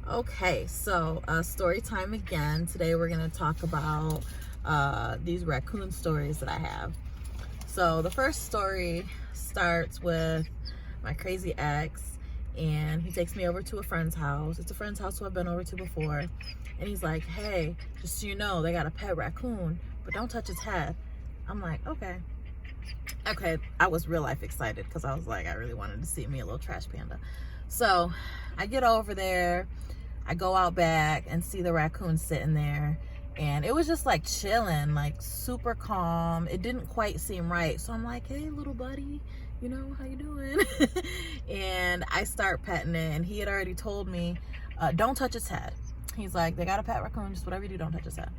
Okay, so story time again. Today we're going to talk about these raccoon stories that I have. So the first story starts with my crazy ex, and he takes me over to a friend's house. It's a friend's house who I've been over to before. And he's like, hey, just so you know, they got a pet raccoon, but don't touch its head. I'm like, okay. I was real life excited because I was like, I really wanted to see me a little trash panda. So I get over there, I go out back and see the raccoon sitting there, and it was just like chilling, like super calm. It didn't quite seem right. So I'm like, hey, little buddy, you know, how you doing? And I start petting it, and he had already told me, don't touch its head. He's like, they got a pet raccoon, just whatever you do, don't touch its head.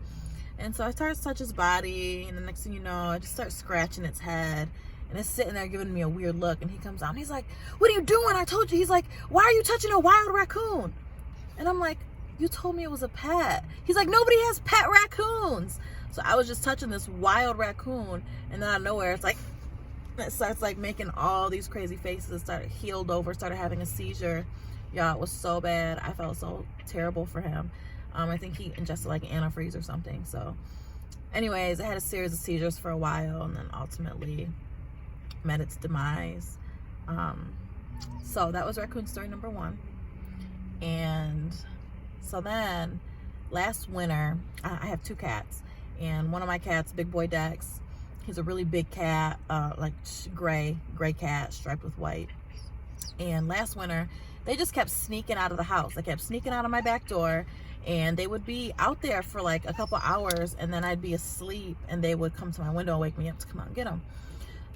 And so I start to touch his body, and the next thing you know, I just start scratching its head, and it's sitting there giving me a weird look. And he comes out and he's like, what are you doing? I told you. He's like, why are you touching a wild raccoon? And I'm like, you told me it was a pet. He's like, nobody has pet raccoons. So I was just touching this wild raccoon, and then out of nowhere, it's like, it starts like making all these crazy faces. It started healed over, started having a seizure. Y'all, it was so bad. I felt so terrible for him. I think he ingested like antifreeze or something. So anyways, it had a series of seizures for a while, and then ultimately met its demise. So that was raccoon story number one. And so then last winter, I have two cats, and one of my cats, big boy Dex, he's a really big cat, like gray cat striped with white. And last winter, they just kept sneaking out of the house. They kept sneaking out of my back door, and they would be out there for like a couple hours, and then I'd be asleep, and they would come to my window and wake me up to come out and get them.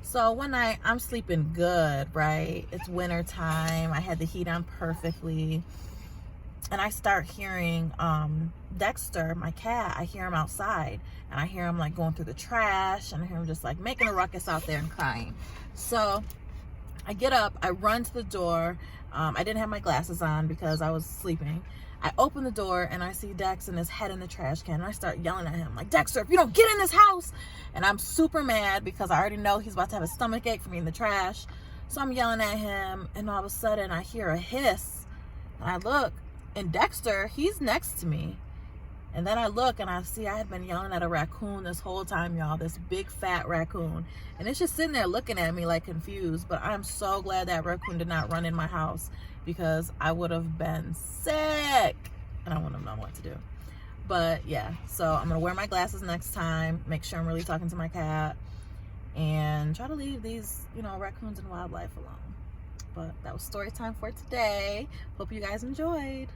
So one night, I'm sleeping good, right? It's winter time. I had the heat on perfectly. And I start hearing Dexter, my cat, I hear him outside, and I hear him like going through the trash, and I hear him just like making a ruckus out there and crying. So I get up, I run to the door. I didn't have my glasses on because I was sleeping. I open the door, and I see Dex and his head in the trash can, and I start yelling at him like, Dexter, if you don't get in this house. And I'm super mad because I already know he's about to have a stomach ache from eating the trash. So I'm yelling at him, and all of a sudden I hear a hiss, and I look, and Dexter, he's next to me. And then I look, and I see I had been yelling at a raccoon this whole time, y'all, this big fat raccoon. And it's just sitting there looking at me like confused. But I'm so glad that raccoon did not run in my house, because I would have been sick and I wouldn't have known what to do. But yeah, so I'm gonna wear my glasses next time, make sure I'm really talking to my cat, and try to leave these, you know, raccoons and wildlife alone. But that was story time for today. Hope you guys enjoyed.